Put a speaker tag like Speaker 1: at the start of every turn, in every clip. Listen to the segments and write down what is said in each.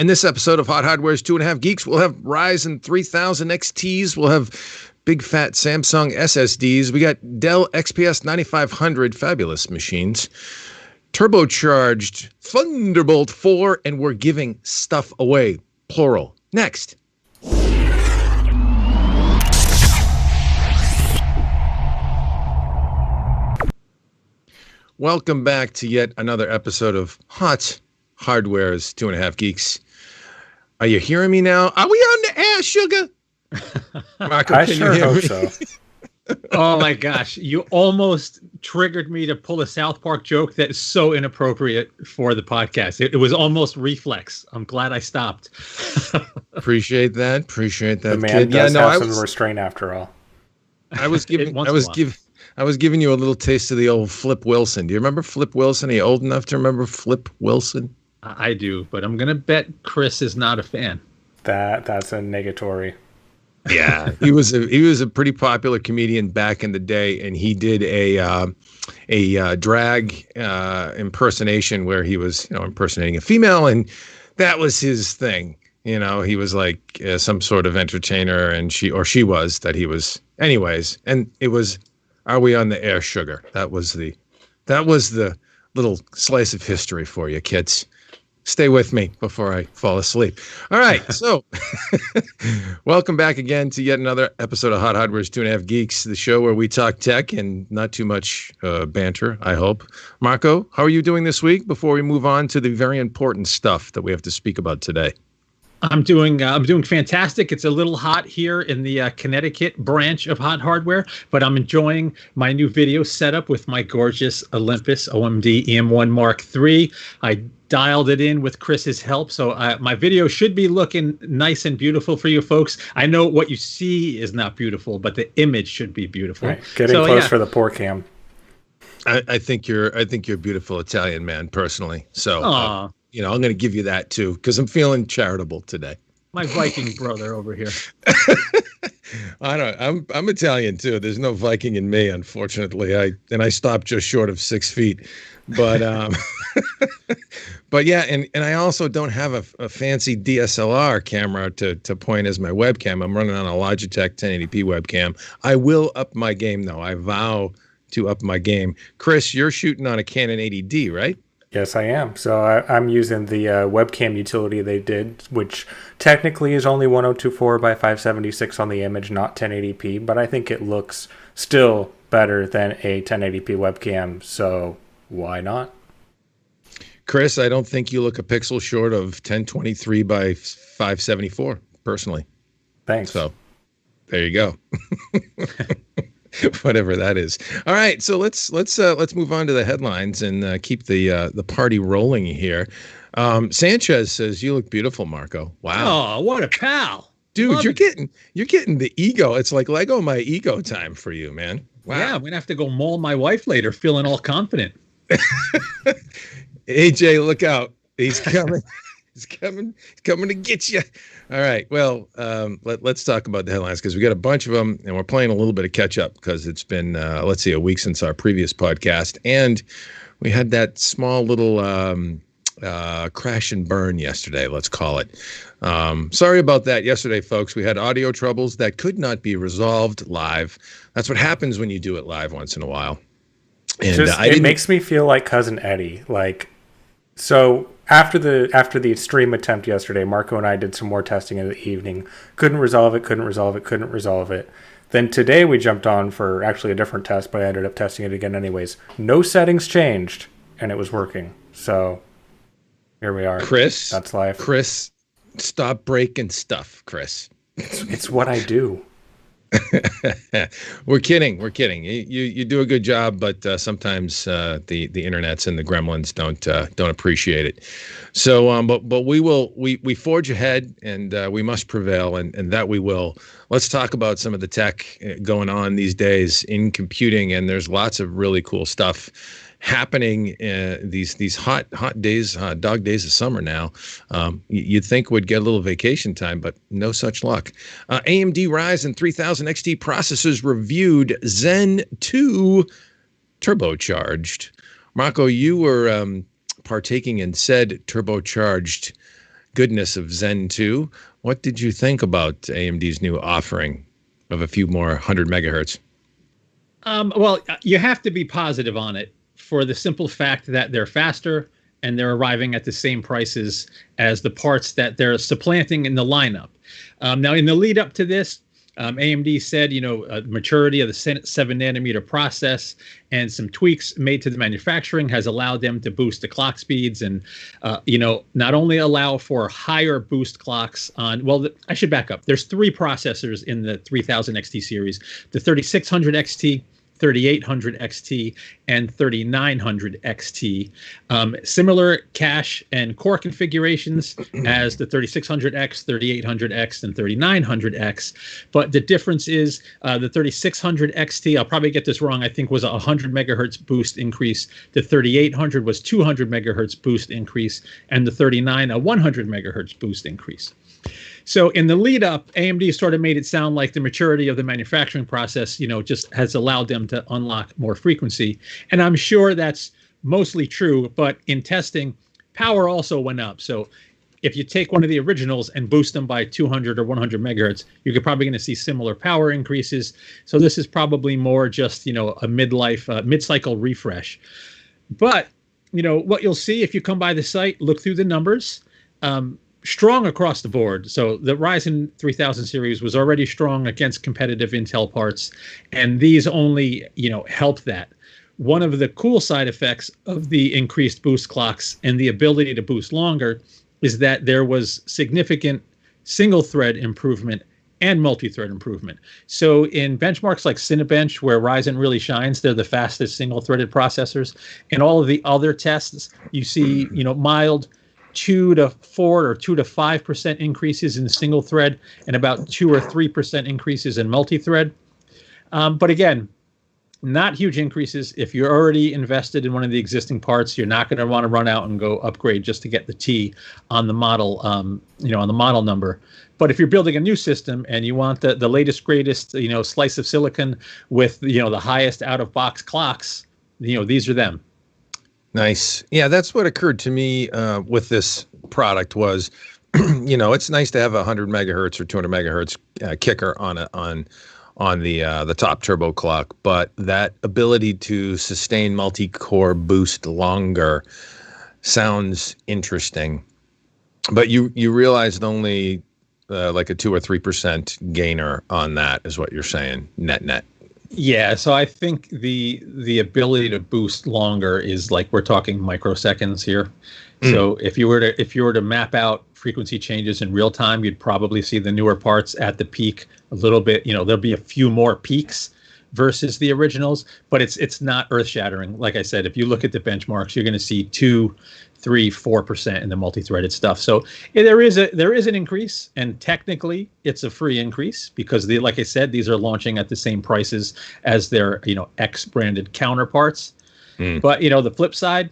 Speaker 1: In this episode of Hot Hardware's 2.5 Geeks, we'll have Ryzen 3000XTs. We'll have big fat Samsung SSDs. We got Dell XPS 9500, fabulous machines. Turbocharged Thunderbolt 4, and we're giving stuff away, plural. Next. Welcome back to yet another episode of Hot Hardware's 2.5 Geeks. Are you hearing me now? Are we on the air, sugar? Marco,
Speaker 2: I sure hope so.
Speaker 3: Oh my gosh, you almost triggered me to pull a South Park joke that is so inappropriate for the podcast. It was almost reflex. I'm glad I stopped.
Speaker 1: Appreciate that.
Speaker 2: The man does have some restraint after all.
Speaker 1: I was giving you a little taste of the old Flip Wilson. Do you remember Flip Wilson? Are you old enough to remember Flip Wilson?
Speaker 3: I do, but I'm gonna bet Chris is not a fan.
Speaker 2: That's a negatory.
Speaker 1: Yeah, he was a pretty popular comedian back in the day, and he did a drag impersonation where he was impersonating a female, and that was his thing. He was like some sort of entertainer, and she was that he was. Anyways, and it was, "Are we on the air, sugar?" That was the little slice of history for you, kids. Stay with me before I fall asleep. All right, so welcome back again to yet another episode of Hot Hardware's 2.5 Geeks, the show where we talk tech and not too much banter, I hope. Marco, how are you doing this week before we move on to the very important stuff that we have to speak about today?
Speaker 3: I'm doing fantastic. It's a little hot here in the Connecticut branch of Hot Hardware, but I'm enjoying my new video setup with my gorgeous Olympus OMD EM1 Mark III. I dialed it in with Chris's help, so my video should be looking nice and beautiful for you folks. I know what you see is not beautiful, but the image should be beautiful.
Speaker 2: Right. Getting close for the poor cam.
Speaker 1: I think you're a beautiful Italian man, personally. So. I'm going to give you that too, because I'm feeling charitable today.
Speaker 3: My Viking brother over here.
Speaker 1: I'm Italian too. There's no Viking in me, unfortunately. I stopped just short of 6 feet, but but yeah, and I also don't have a fancy DSLR camera to point as my webcam. I'm running on a Logitech 1080p webcam. I will up my game though. I vow to up my game. Chris, you're shooting on a Canon 80D, right?
Speaker 2: Yes, I am. So I'm using the webcam utility they did, which technically is only 1024 by 576 on the image, not 1080p, but I think it looks still better than a 1080p webcam, so why not?
Speaker 1: Chris, I don't think you look a pixel short of 1023 by 574, personally.
Speaker 2: Thanks.
Speaker 1: So there you go. Whatever that is. All right, so let's move on to the headlines and keep the party rolling here. Sanchez says, "You look beautiful, Marco." Wow.
Speaker 3: Oh, what a pal,
Speaker 1: dude! You're getting the ego. It's like Lego my ego time for you, man. Wow.
Speaker 3: Yeah, I'm gonna have to go maul my wife later, feeling all confident.
Speaker 1: AJ, look out! He's coming. He's coming to get you. All right. Well, let's talk about the headlines because we got a bunch of them, and we're playing a little bit of catch up because it's been, a week since our previous podcast, and we had that small little crash and burn yesterday. Let's call it. Sorry about that yesterday, folks. We had audio troubles that could not be resolved live. That's what happens when you do it live once in a while. And
Speaker 2: it makes me feel like Cousin Eddie. So after the extreme attempt yesterday, Marco and I did some more testing in the evening. Couldn't resolve it. Then today we jumped on for actually a different test, but I ended up testing it again anyways. No settings changed, and it was working. So here we are.
Speaker 1: Chris,
Speaker 2: that's life.
Speaker 1: Chris, stop breaking stuff, Chris.
Speaker 2: It's what I do.
Speaker 1: We're kidding. You do a good job, but sometimes the internets and the gremlins don't appreciate it. So, but we forge ahead, and we must prevail, and that we will. Let's talk about some of the tech going on these days in computing, and there's lots of really cool stuff happening these hot days, dog days of summer now. You'd think would get a little vacation time, but no such luck. AMD Ryzen 3000XT processors reviewed, Zen 2 turbocharged. Marco, you were partaking in said turbocharged goodness of Zen 2. What did you think about AMD's new offering of a few more 100 megahertz?
Speaker 3: Well, you have to be positive on it for the simple fact that they're faster and they're arriving at the same prices as the parts that they're supplanting in the lineup. Now, in the lead up to this, AMD said, maturity of the 7 nanometer process and some tweaks made to the manufacturing has allowed them to boost the clock speeds and, not only allow for higher boost clocks on, I should back up. There's 3 processors in the 3000 XT series, the 3600 XT, 3800 XT, and 3900 XT. Similar cache and core configurations as the 3600X, 3800X, and 3900X. But the difference is the 3600 XT, I'll probably get this wrong, I think was a 100 megahertz boost increase. The 3800 was 200 megahertz boost increase, and the 39 a 100 megahertz boost increase. So in the lead up, AMD sort of made it sound like the maturity of the manufacturing process, just has allowed them to unlock more frequency. And I'm sure that's mostly true, but in testing, power also went up. So if you take one of the originals and boost them by 200 or 100 megahertz, you're probably going to see similar power increases. So this is probably more just, a mid-cycle refresh. But, what you'll see if you come by the site, look through the numbers, strong across the board. So the Ryzen 3000 series was already strong against competitive Intel parts, and these only, help that. One of the cool side effects of the increased boost clocks and the ability to boost longer is that there was significant single thread improvement and multi-thread improvement. So in benchmarks like Cinebench, where Ryzen really shines, they're the fastest single-threaded processors. In all of the other tests, you see, mild 2 to 4 or 2 to 5% increases in single thread and about 2 or 3% increases in multi-thread. But again, not huge increases. If you're already invested in one of the existing parts, you're not going to want to run out and go upgrade just to get the T on the model, on the model number. But if you're building a new system and you want the latest, greatest, slice of silicon with, the highest out-of-box clocks, these are them.
Speaker 1: Nice. Yeah, that's what occurred to me with this product was, it's nice to have a 100 megahertz or 200 megahertz kicker on the top turbo clock, but that ability to sustain multi-core boost longer sounds interesting. But you realized only like a 2 or 3% gainer on that is what you're saying, net.
Speaker 3: Yeah, so I think the ability to boost longer is like we're talking microseconds here. So if you were to map out frequency changes in real time, you'd probably see the newer parts at the peak a little bit. There'll be a few more peaks versus the originals, but it's not earth-shattering. Like I said, if you look at the benchmarks, you're going to see 2, 3, 4% in the multi-threaded stuff. So there is an increase, and technically it's a free increase because like I said, these are launching at the same prices as their X branded counterparts. But the flip side,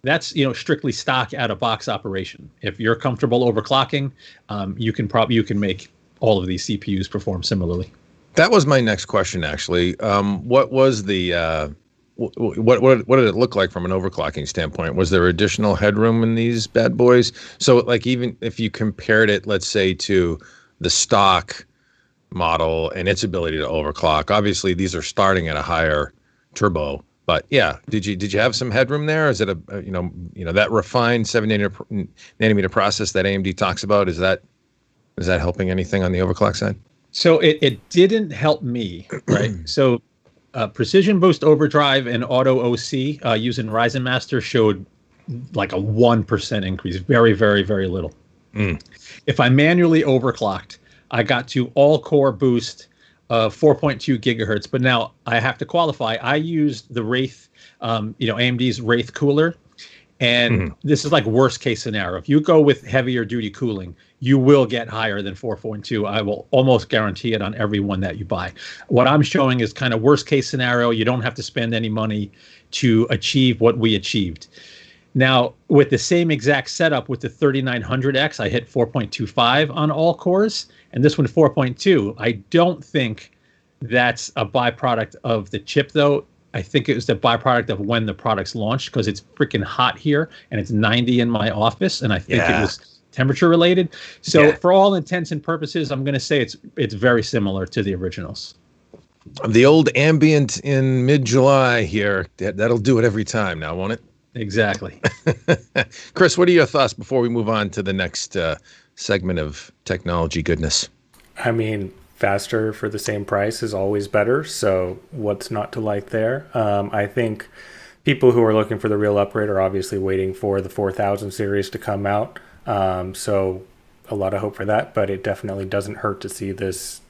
Speaker 3: that's strictly stock out of box operation. If you're comfortable overclocking, you can make all of these CPUs perform similarly.
Speaker 1: That was my next question, actually. What was the what did it look like from an overclocking standpoint? Was there additional headroom in these bad boys? So, like, even if you compared it, let's say, to the stock model and its ability to overclock, obviously these are starting at a higher turbo. But yeah, did you have some headroom there? Is it that refined 7 nanometer process that AMD talks about? Is that helping anything on the overclock side?
Speaker 3: So it didn't help me, right? So Precision Boost Overdrive and Auto OC using Ryzen Master showed like a 1% increase, very, very, very little. If I manually overclocked, I got to all core boost of 4.2 gigahertz. But now I have to qualify. I used the Wraith, AMD's Wraith cooler. And this is like worst case scenario. If you go with heavier duty cooling, you will get higher than 4.2. I will almost guarantee it on every one that you buy. What I'm showing is kind of worst case scenario. You don't have to spend any money to achieve what we achieved. Now, with the same exact setup with the 3900X, I hit 4.25 on all cores, and this one 4.2. I don't think that's a byproduct of the chip, though. I think it was the byproduct of when the product's launched, because it's freaking hot here and it's 90 in my office, and I think it was temperature related. So
Speaker 1: Yeah.
Speaker 3: for all intents and purposes, I'm going to say it's very similar to the originals.
Speaker 1: The old ambient in mid-July here. That'll do it every time now, won't it?
Speaker 3: Exactly.
Speaker 1: Chris, what are your thoughts before we move on to the next segment of technology goodness?
Speaker 2: I mean, faster for the same price is always better. So what's not to like there? I think people who are looking for the real upgrade are obviously waiting for the 4000 series to come out. So a lot of hope for that, but it definitely doesn't hurt to see this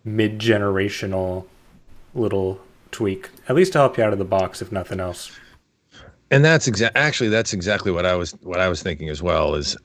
Speaker 2: mid-generational little tweak, at least to help you out of the box, if nothing else.
Speaker 1: And that's exactly what I was thinking as well. Is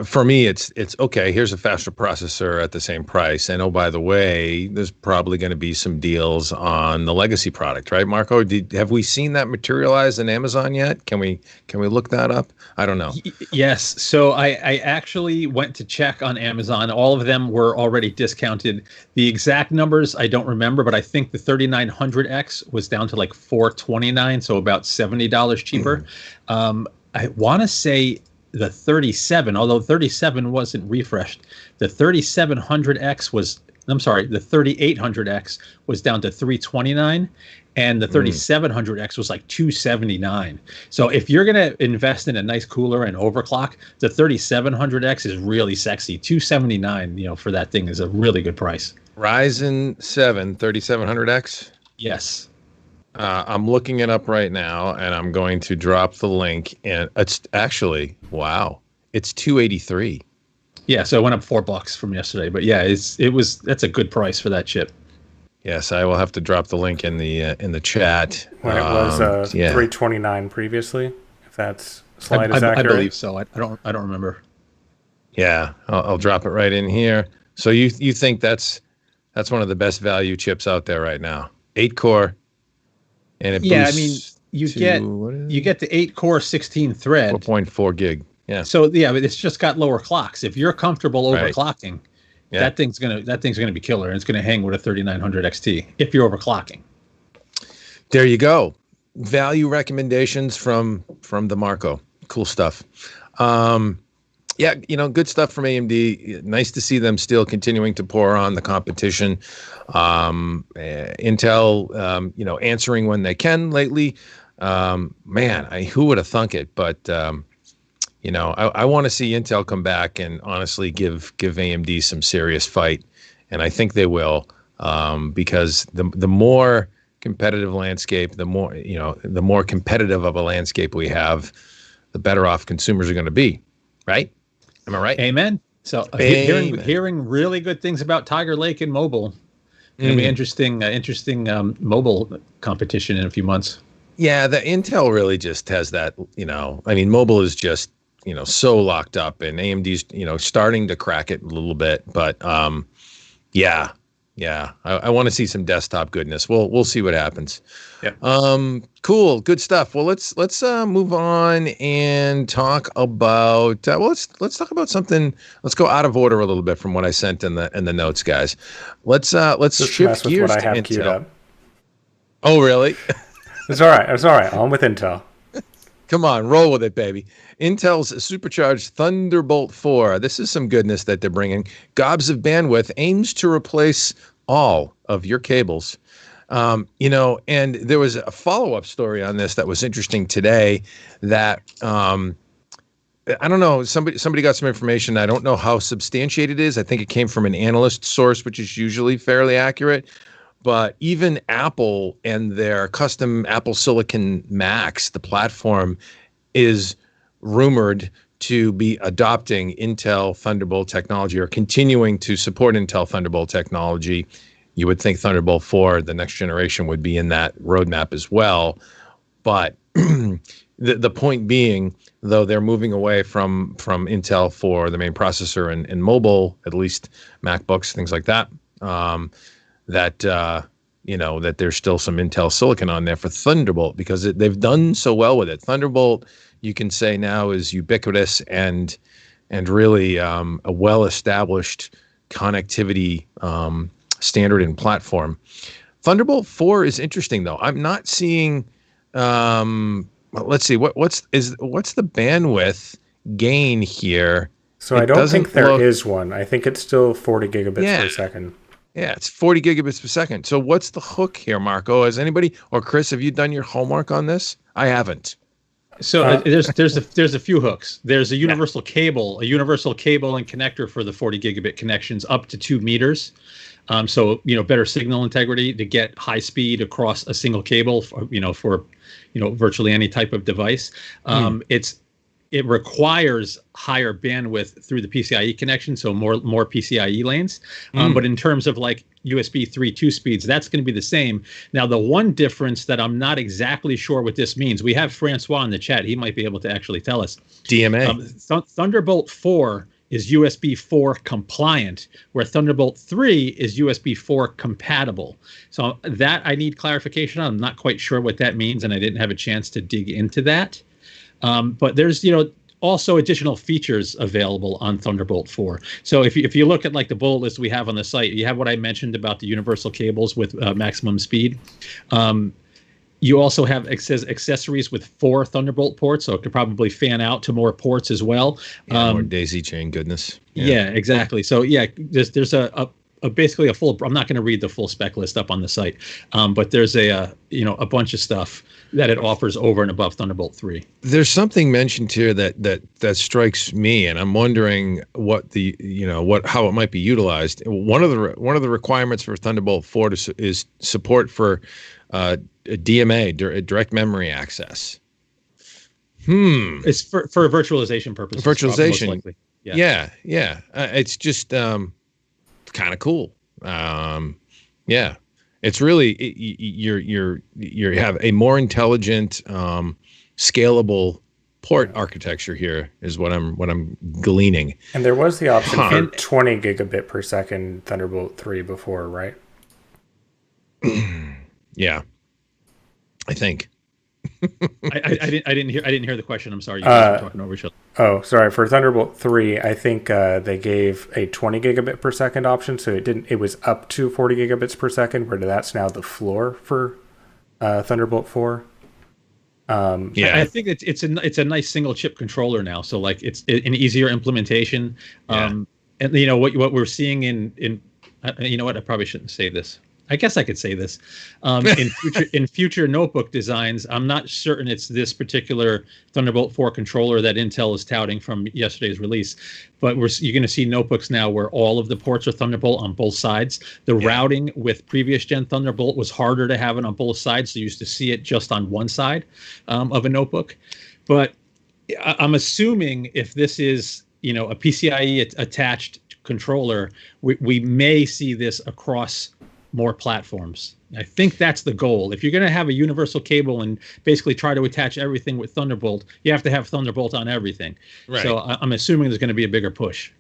Speaker 1: for me, it's okay. Here's a faster processor at the same price, and oh, by the way, there's probably going to be some deals on the legacy product, right, Marco? Have we seen that materialize in Amazon yet? Can we look that up? I don't know.
Speaker 3: Yes. So I actually went to check on Amazon. All of them were already discounted. The exact numbers I don't remember, but I think the 3900X was down to like $429, so about $70 cheaper. I want to say the 37, although 37 wasn't refreshed, the 3700X was, I'm sorry, the 3800X was down to $329, and the 3700X was like $279. So if you're going to invest in a nice cooler and overclock, the 3700X is really sexy. $279, for that thing is a really good price.
Speaker 1: Ryzen 7 3700X?
Speaker 3: Yes.
Speaker 1: I'm looking it up right now, and I'm going to drop the link. And it's actually, wow, it's $283.
Speaker 3: Yeah, so it went up $4 from yesterday. But yeah, that's a good price for that chip.
Speaker 1: Yes, I will have to drop the link in the chat.
Speaker 2: When it was $329 previously, if that's slide is accurate.
Speaker 3: I believe so. I don't remember.
Speaker 1: Yeah, I'll drop it right in here. So you think that's one of the best value chips out there right now? 8-core. And it
Speaker 3: I mean, you get the 8-core 16-thread
Speaker 1: 4.4 gig. Yeah.
Speaker 3: So yeah, but it's just got lower clocks. If you're comfortable overclocking, that thing's gonna be killer, and it's gonna hang with a 3900 XT if you're overclocking.
Speaker 1: There you go. Value recommendations from the Marco. Cool stuff. Yeah, good stuff from AMD. Nice to see them still continuing to pour on the competition. Intel, answering when they can lately. Who would have thunk it? But I want to see Intel come back and honestly give AMD some serious fight, and I think they will, because the more competitive landscape, the more competitive of a landscape we have, the better off consumers are going to be, right? Am I right?
Speaker 3: Amen. So hearing really good things about Tiger Lake and mobile. It'll be interesting mobile competition in a few months.
Speaker 1: Yeah, the Intel really just has that, mobile is just, so locked up, and AMD's, starting to crack it a little bit. But I want to see some desktop goodness. We'll see what happens. Yeah. Cool. Good stuff. Well, let's move on and talk about let's talk about something. Let's go out of order a little bit from what I sent in the notes, guys. Let's
Speaker 2: just
Speaker 1: shift gears
Speaker 2: what I have
Speaker 1: to
Speaker 2: queued
Speaker 1: Intel.
Speaker 2: up.
Speaker 1: Oh, really?
Speaker 2: It's all right. I'm with Intel.
Speaker 1: Come on, roll with it, baby. Intel's supercharged Thunderbolt 4. This is some goodness that they're bringing. Gobs of bandwidth aims to replace all of your cables. And there was a follow-up story on this that was interesting today that I don't know, somebody got some information. I don't know how substantiated it is. I think it came from an analyst source, which is usually fairly accurate. But even Apple and their custom Apple Silicon Macs, the platform, is rumored to be adopting Intel Thunderbolt technology or continuing to support Intel Thunderbolt technology. You would think Thunderbolt 4, the next generation, would be in that roadmap as well. But the point being, though, they're moving away from Intel for the main processor and mobile, at least MacBooks, things like that, that there's still some Intel silicon on there for Thunderbolt because they've done so well with it. Thunderbolt, you can say now, is ubiquitous and really a well-established connectivity standard and platform. Thunderbolt 4 is interesting, though. I'm not seeing. Let's see. What's the bandwidth gain here.
Speaker 2: So I don't think there is one. I think it's still 40 gigabits per second.
Speaker 1: Yeah, it's 40 gigabits per second. So what's the hook here, Marco? Has anybody, or Chris, have you done your homework on this? I haven't.
Speaker 3: So there's a few hooks. There's a universal cable, and connector for the 40 gigabit connections up to 2 meters. So better signal integrity to get high speed across a single cable. For virtually any type of device. It requires higher bandwidth through the PCIe connection, so more PCIe lanes. But in terms of like USB 3.2 speeds, that's going to be the same. Now, the one difference that I'm not exactly sure what this means, we have Francois in the chat. He might be able to actually tell us.
Speaker 1: DMA.
Speaker 3: Thunderbolt 4 is USB 4 compliant, where Thunderbolt 3 is USB 4 compatible. So that I need clarification on. I'm not quite sure what that means, and I didn't have a chance to dig into that. But there's, also additional features available on Thunderbolt 4. So if you look at like the bullet list we have on the site, you have what I mentioned about the universal cables with maximum speed. You also have accessories with 4 Thunderbolt ports, so it could probably fan out to more ports as well.
Speaker 1: More daisy chain goodness.
Speaker 3: Yeah, exactly. So yeah, there's basically a full. I'm not going to read the full spec list up on the site, but there's a bunch of stuff that it offers over and above Thunderbolt 3.
Speaker 1: There's something mentioned here that strikes me, and I'm wondering what how it might be utilized. One of the requirements for Thunderbolt 4 is support for DMA, direct memory access.
Speaker 3: It's for virtualization purposes.
Speaker 1: Virtualization.
Speaker 3: Most likely.
Speaker 1: Yeah. It's just kind of cool. It's really you have a more intelligent, scalable port architecture here is what I'm gleaning.
Speaker 2: And there was the option for 20 gigabit per second Thunderbolt 3 before, right?
Speaker 3: Yeah, I think. I didn't hear the question. I'm sorry. You guys were talking over each other.
Speaker 2: Oh, sorry. For Thunderbolt 3, I think they gave a 20 gigabit per second option, so it was up to 40 gigabits per second, where that's now the floor for Thunderbolt 4.
Speaker 3: I think it's a nice single chip controller now, so like it's an easier implementation. And what we're seeing in I probably shouldn't say this. I guess I could say this. In future notebook designs, I'm not certain it's this particular Thunderbolt 4 controller that Intel is touting from yesterday's release, but you're going to see notebooks now where all of the ports are Thunderbolt on both sides. The routing with previous gen Thunderbolt was harder to have it on both sides, so you used to see it just on one side of a notebook. But I'm assuming if this is a PCIe attached controller, we may see this across more platforms. I think that's the goal. If you're going to have a universal cable and basically try to attach everything with Thunderbolt, you have to have Thunderbolt on everything. Right. So I'm assuming there's going to be a bigger push.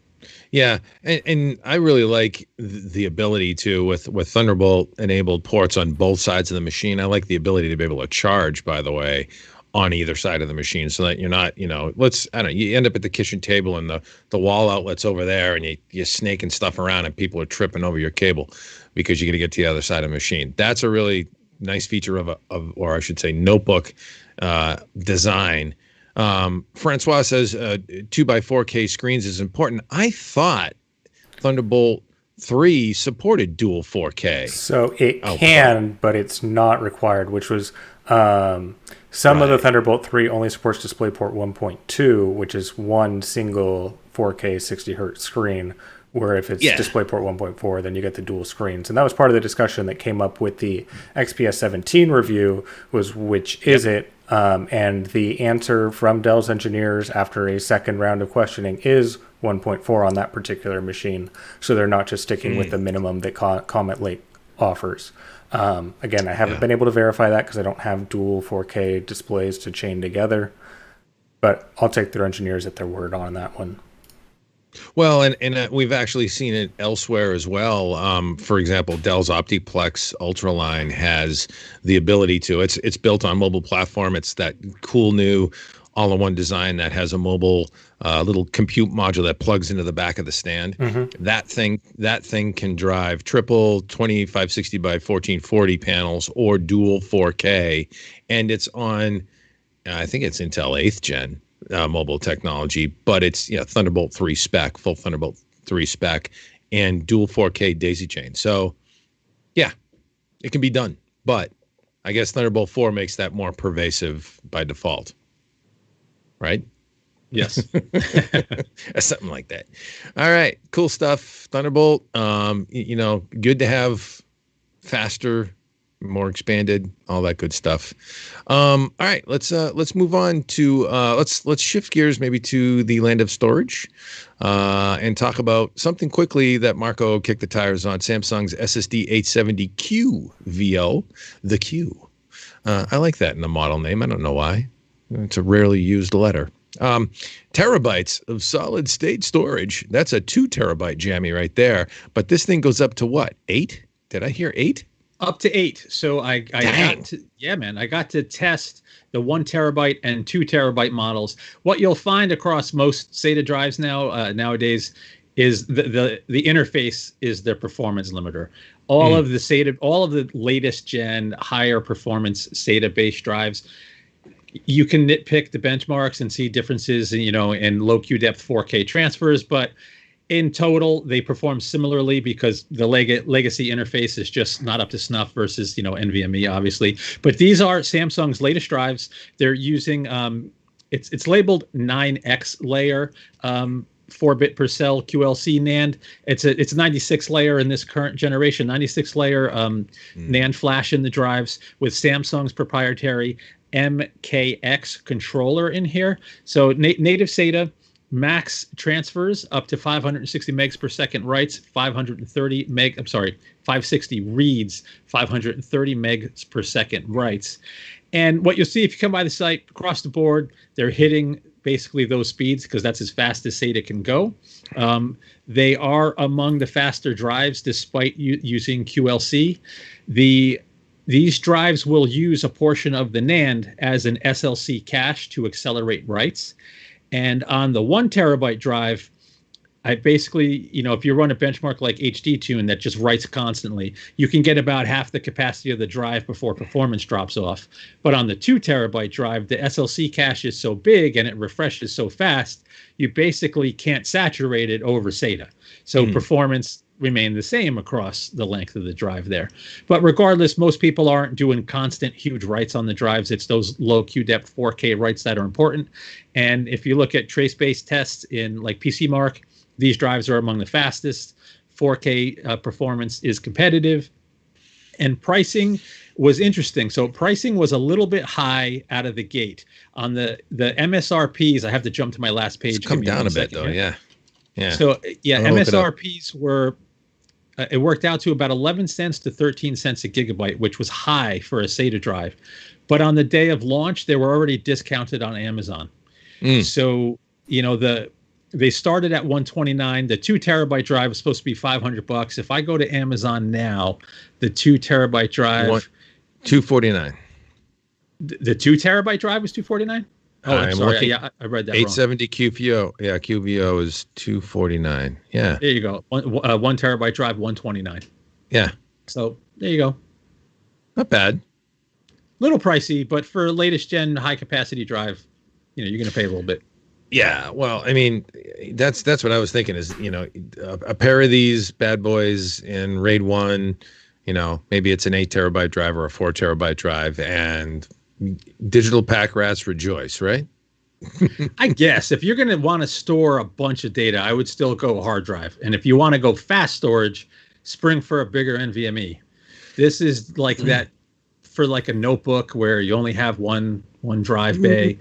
Speaker 1: Yeah, and I really like the ability to, with Thunderbolt enabled ports on both sides of the machine. I like the ability to be able to charge, by the way, on either side of the machine, so that you're not, you end up at the kitchen table and the wall outlet's over there, and you're snaking stuff around and people are tripping over your cable because you're going to get to the other side of the machine. That's a really nice feature or I should say, notebook design. Francois says 2x4K screens is important. I thought Thunderbolt 3 supported dual 4K.
Speaker 2: So it can, but it's not required, which was some of the Thunderbolt 3 only supports DisplayPort 1.2, which is one single 4K 60 hertz screen, where if it's DisplayPort 1.4, then you get the dual screens. And that was part of the discussion that came up with the XPS 17 review, was which is it? And the answer from Dell's engineers after a second round of questioning is 1.4 on that particular machine. So they're not just sticking with the minimum that Comet Lake offers. Again, I haven't been able to verify that because I don't have dual 4K displays to chain together, but I'll take their engineers at their word on that one.
Speaker 1: Well, and we've actually seen it elsewhere as well. For example, Dell's OptiPlex Ultra line has the ability to. It's built on mobile platform. It's that cool new all-in-one design that has a mobile little compute module that plugs into the back of the stand. Mm-hmm. That thing can drive triple 2560 by 1440 panels or dual 4K, and it's on. I think it's Intel 8th gen. mobile technology, but it's Thunderbolt 3 spec, full Thunderbolt 3 spec, and dual 4K daisy chain. So yeah, it can be done, but I guess Thunderbolt 4 makes that more pervasive by default, right?
Speaker 3: Yes.
Speaker 1: Something like that. All right, cool stuff. Thunderbolt, good to have faster, more expanded, all that good stuff. All right, let's move on to let's shift gears maybe to the land of storage, and talk about something quickly that Marco kicked the tires on: Samsung's SSD 870 QVO, the Q. I like that in the model name. I don't know why. It's a rarely used letter. Terabytes of solid state storage. That's a 2 terabyte jammy right there. But this thing goes up to what? 8? Did I hear 8?
Speaker 3: Up to 8. So I got to test the 1 terabyte and 2 terabyte models. What you'll find across most SATA drives nowadays is the interface is their performance limiter. All of the latest gen higher performance SATA based drives, you can nitpick the benchmarks and see differences in low Q depth 4K transfers, but in total, they perform similarly because the legacy interface is just not up to snuff versus, NVMe, obviously. But these are Samsung's latest drives. They're using, it's labeled 9X layer, 4-bit per cell QLC NAND. It's a 96 layer in this current generation, 96 layer NAND flash in the drives with Samsung's proprietary MKX controller in here. So native SATA. Max transfers up to 560 megs per second writes, 560 reads, 530 megs per second writes. And what you'll see if you come by the site across the board, they're hitting basically those speeds because that's as fast as SATA can go. They are among the faster drives despite using QLC. These drives will use a portion of the NAND as an SLC cache to accelerate writes. And on the 1 terabyte drive, I basically, if you run a benchmark like HDTune that just writes constantly, you can get about half the capacity of the drive before performance drops off. But on the 2 terabyte drive, the SLC cache is so big and it refreshes so fast, you basically can't saturate it over SATA. So performance remain the same across the length of the drive there. But regardless, most people aren't doing constant huge writes on the drives. It's those low Q depth 4K writes that are important. And if you look at trace-based tests in like PCMark, these drives are among the fastest. 4K performance is competitive. And pricing was interesting. So pricing was a little bit high out of the gate. On the MSRPs, I have to jump to my last page.
Speaker 1: It's come down a bit though, yeah.
Speaker 3: So MSRPs were, it worked out to about 11 cents to 13 cents a gigabyte, which was high for a SATA drive. But on the day of launch, they were already discounted on Amazon. So, they started at $129. The 2 terabyte drive was supposed to be $500. If I go to Amazon now, the 2 terabyte drive,
Speaker 1: $249.
Speaker 3: The 2 terabyte drive was $249. Oh, I'm sorry. Yeah, I read that
Speaker 1: 870 QVO. Yeah, QVO is $249. Yeah.
Speaker 3: There you go. 1 terabyte drive, $129.
Speaker 1: Yeah.
Speaker 3: So there you go.
Speaker 1: Not bad.
Speaker 3: Little pricey, but for latest gen high capacity drive, you're going to pay a little bit.
Speaker 1: Yeah. Well, I mean, that's what I was thinking is, a pair of these bad boys in RAID 1, maybe it's an 8 terabyte drive or a 4 terabyte drive, and digital pack rats rejoice, right?
Speaker 3: I guess if you're going to want to store a bunch of data, I would still go hard drive. And if you want to go fast storage, spring for a bigger NVMe. This is like that for like a notebook where you only have one drive bay,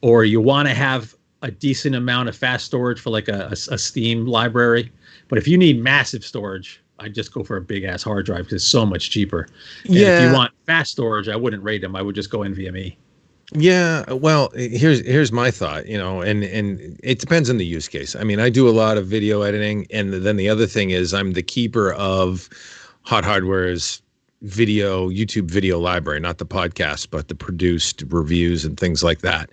Speaker 3: or you want to have a decent amount of fast storage for like a Steam library. But if you need massive storage, I'd just go for a big ass hard drive because it's so much cheaper. And if you want fast storage, I wouldn't RAID them. I would just go NVMe.
Speaker 1: Yeah, well, here's my thought, and it depends on the use case. I mean, I do a lot of video editing, and then the other thing is I'm the keeper of HotHardware's YouTube video library, not the podcast, but the produced reviews and things like that.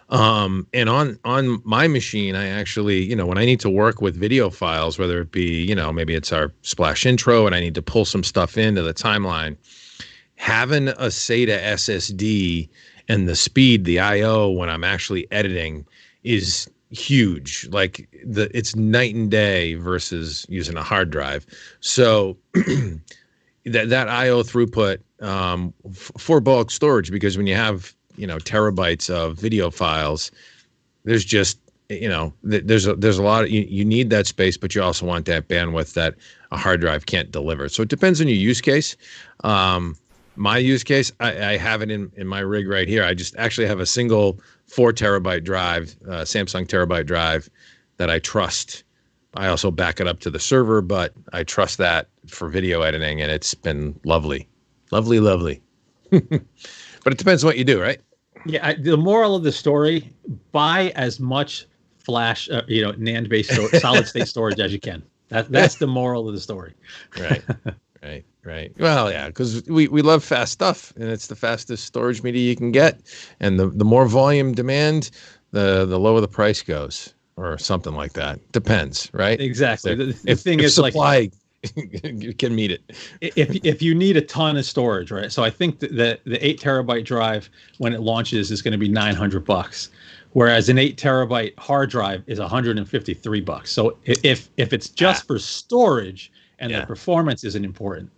Speaker 1: And on my machine, I actually, when I need to work with video files, whether it be, maybe it's our Splash intro and I need to pull some stuff into the timeline, having a SATA SSD and the speed, the IO when I'm actually editing is huge. Like it's night and day versus using a hard drive. So that IO throughput for bulk storage, because when you have terabytes of video files, there's just there's a lot of you need that space, but you also want that bandwidth that a hard drive can't deliver. So it depends on your use case. My use case, I have it in my rig right here. I just actually have a single 4 terabyte drive, Samsung terabyte drive that I trust. I also back it up to the server, but I trust that for video editing, and it's been lovely, lovely, lovely. But it depends on what you do, right?
Speaker 3: Yeah, the moral of the story: buy as much flash, NAND-based solid state storage as you can. That's the moral of the story. Right.
Speaker 1: Well, yeah, because we love fast stuff, and it's the fastest storage media you can get, and the more volume demand, the lower the price goes, or something like that. Depends, right?
Speaker 3: Exactly.
Speaker 1: So
Speaker 3: the thing is,
Speaker 1: supply can meet it.
Speaker 3: If you need a ton of storage, right? So I think that the 8 terabyte drive, when it launches, is going to be $900, whereas an 8 terabyte hard drive is $153. So if it's just for storage and the performance isn't important,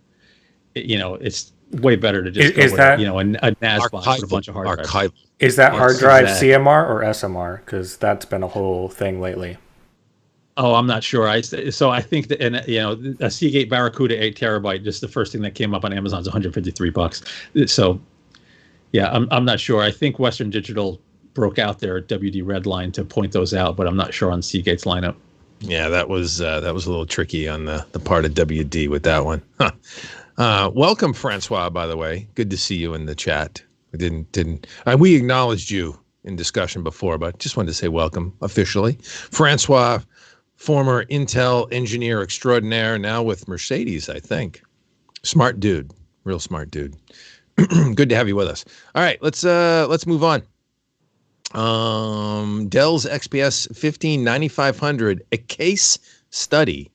Speaker 3: it's way better to just go with a NAS box with a bunch of hard drives.
Speaker 2: Is that hard drive CMR or SMR? Because that's been a whole thing lately.
Speaker 3: Oh, I'm not sure. I think that a Seagate Barracuda 8 terabyte, just the first thing that came up on Amazon is $153. So, yeah, I'm not sure. I think Western Digital broke out their WD Redline to point those out, but I'm not sure on Seagate's lineup.
Speaker 1: Yeah, that was a little tricky on the part of WD with that one. Welcome, Francois, by the way. Good to see you in the chat. We acknowledged you in discussion before, but just wanted to say welcome officially. Francois, former Intel engineer extraordinaire, now with Mercedes, I think. Smart dude, real smart dude. Good to have you with us. All right, let's move on. Dell's XPS 9500, a case study,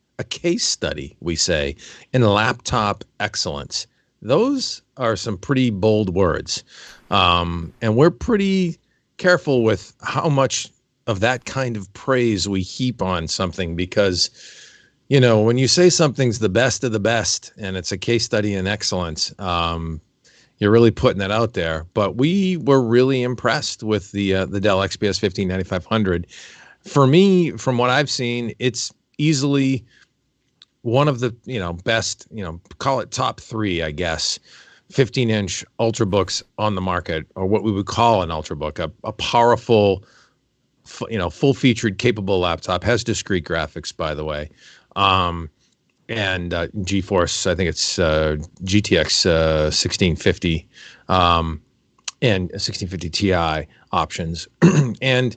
Speaker 1: we say, in laptop excellence. Those are some pretty bold words. And we're pretty careful with how much of that kind of praise we heap on something, because, when you say something's the best of the best and it's a case study in excellence, you're really putting that out there. But we were really impressed with the Dell XPS 9500. For me, from what I've seen, it's easily one of the best, call it top 3, I guess, 15-inch ultrabooks on the market, or what we would call an ultrabook, a powerful, full-featured, capable laptop. Has discrete graphics, by the way. And GeForce, I think it's GTX 1650 and 1650 Ti options, and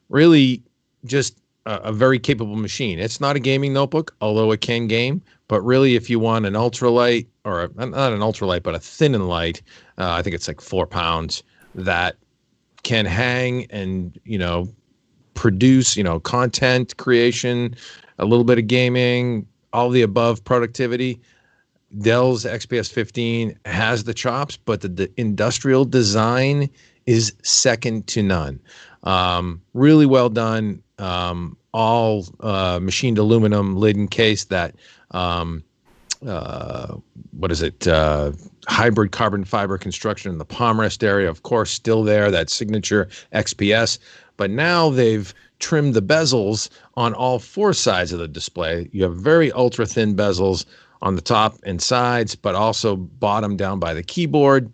Speaker 1: really just a very capable machine. It's not a gaming notebook, although it can game. But really, if you want an ultralight, or not an ultralight, but a thin and light, I think it's like 4 pounds, that can hang and produce content creation, a little bit of gaming, all the above productivity. Dell's XPS 15 has the chops, but the industrial design is second to none. Really well done. All machined aluminum lid and case. That hybrid carbon fiber construction in the palm rest area, of course, still there. That signature XPS, but now they've trimmed the bezels on all 4 sides of the display. You have very ultra thin bezels on the top and sides, but also bottom down by the keyboard.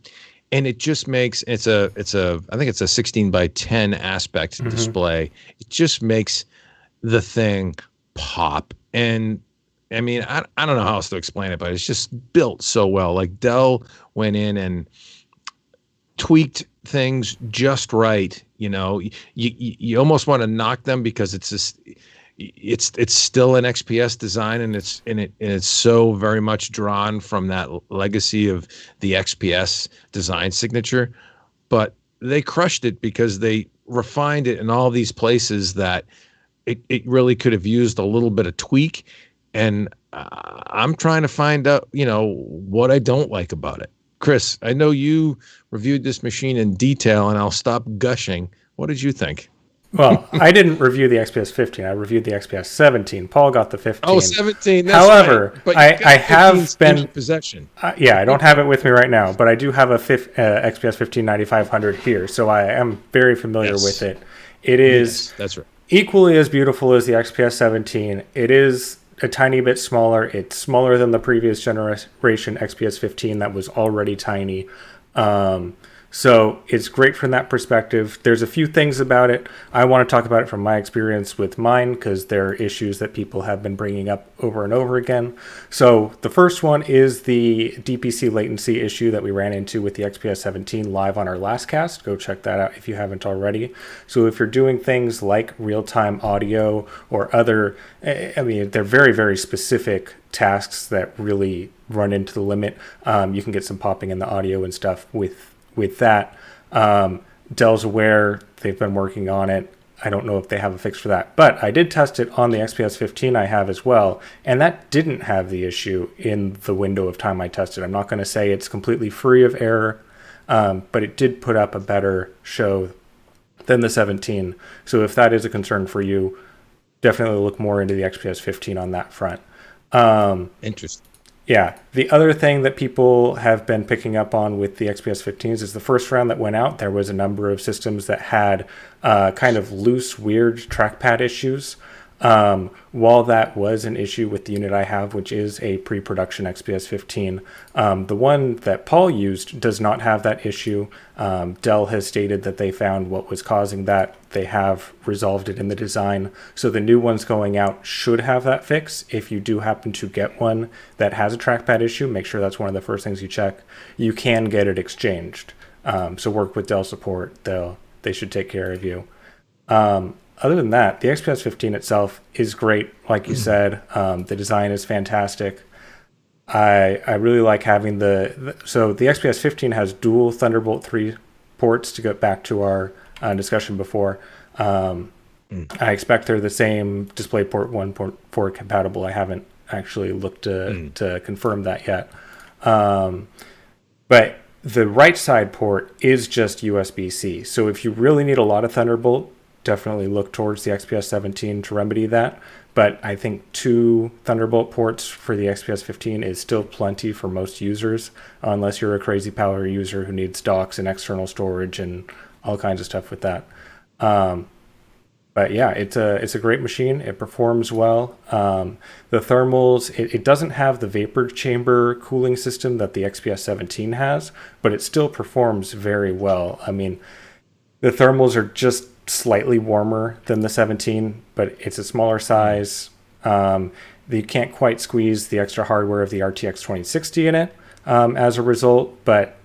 Speaker 1: And it just makes I think it's a 16 by 10 aspect display. It just makes the thing pop. And I mean, I don't know how else to explain it, but it's just built so well. Like, Dell went in and tweaked things just right. You almost want to knock them, because it's still an XPS design, and it's so very much drawn from that legacy of the XPS design signature. But they crushed it, because they refined it in all these places that it really could have used a little bit of tweak. And I'm trying to find out, what I don't like about it. Chris, I know you reviewed this machine in detail, and I'll stop gushing. What did you think?
Speaker 2: Well, I didn't review the XPS 15. I reviewed the XPS 17. Paul got the 15.
Speaker 1: Oh, 17. That's
Speaker 2: However,
Speaker 1: right. But
Speaker 2: I have been
Speaker 1: in possession.
Speaker 2: Yeah, I don't have it with me right now, but I do have a XPS 15 9500 here, so I am very familiar with it. It is
Speaker 1: that's right.
Speaker 2: Equally as beautiful as the XPS 17. It is a tiny bit smaller. It's smaller than the previous generation XPS 15 that was already tiny. So it's great from that perspective. There's a few things about it. I want to talk about it from my experience with mine because there are issues that people have been bringing up over and over again. So the first one is the DPC latency issue that we ran into with the XPS 17 live on our last cast. Go check that out if you haven't already. So if you're doing things like real-time audio or other, I mean, they're very, very specific tasks that really run into the limit. You can get some popping in the audio and stuff with that. Dell's aware, they've been working on it. I don't know if they have a fix for that, but I did test it on the XPS 15 I have as well, and that didn't have the issue in the window of time I tested. I'm not going to say it's completely free of error, but it did put up a better show than the 17. So if that is a concern for you, definitely look more into the XPS 15 on that front.
Speaker 1: Interesting.
Speaker 2: Yeah, the other thing that people have been picking up on with the XPS 15s is the first round that went out, there was a number of systems that had kind of loose, weird trackpad issues. While that was an issue with the unit I have, which is a pre-production XPS 15, the one that Paul used does not have that issue. Dell has stated that they found what was causing that. They have resolved it in the design. So the new ones going out should have that fix. If you do happen to get one that has a trackpad issue, make sure that's one of the first things you check. You can get it exchanged. So work with Dell support. They should take care of you. Other than that, the XPS 15 itself is great. Like you said, the design is fantastic. I really like having so the XPS 15 has dual Thunderbolt 3 ports, to get back to our discussion before. I expect they're the same DisplayPort 1.4 compatible. I haven't actually looked to confirm that yet. But the right side port is just USB-C. So if you really need a lot of Thunderbolt, definitely look towards the XPS 17 to remedy that. But I think 2 Thunderbolt ports for the XPS 15 is still plenty for most users, unless you're a crazy power user who needs docks and external storage and all kinds of stuff with that. But yeah, it's a great machine. It performs well. The thermals, it doesn't have the vapor chamber cooling system that the XPS 17 has, but it still performs very well. I mean, the thermals are just slightly warmer than the 17, but it's a smaller size. You can't quite squeeze the extra hardware of the RTX 2060 in it as a result, but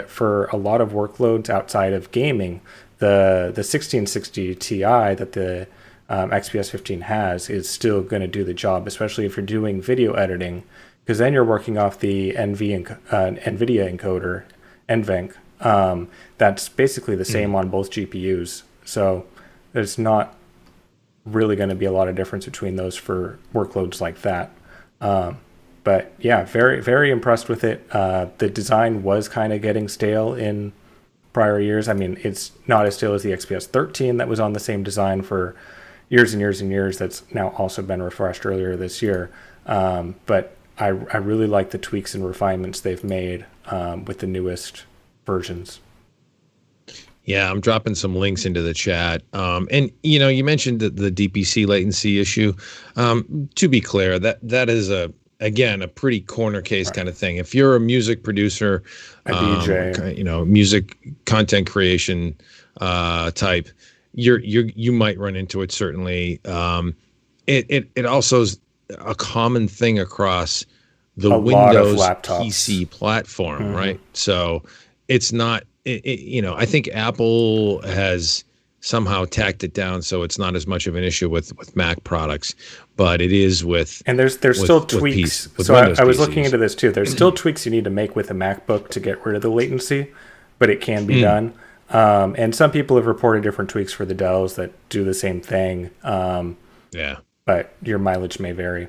Speaker 2: for a lot of workloads outside of gaming, the 1660 Ti that the XPS 15 has is still going to do the job, especially if you're doing video editing, because then you're working off the NVIDIA encoder, NVENC. That's basically the same on both GPUs. So there's not really going to be a lot of difference between those for workloads like that. But yeah, very, very impressed with it. The design was kind of getting stale in prior years. I mean, it's not as stale as the XPS 13 that was on the same design for years and years and years. That's now also been refreshed earlier this year. But I really like the tweaks and refinements they've made with the newest versions.
Speaker 1: Yeah, I'm dropping some links into the chat. And, you mentioned the DPC latency issue. To be clear, that is a pretty corner case kind of thing. If you're a music producer,
Speaker 2: a DJ,
Speaker 1: music content creation type, you might run into it, certainly. It also is a common thing across the Windows PC platform, right? So it's not, I think Apple has somehow tacked it down so it's not as much of an issue with Mac products, but it is with,
Speaker 2: and there's still tweaks. So I was looking into this too. There's still tweaks you need to make with a MacBook to get rid of the latency, but it can be done. And some people have reported different tweaks for the Dells that do the same thing. But your mileage may vary.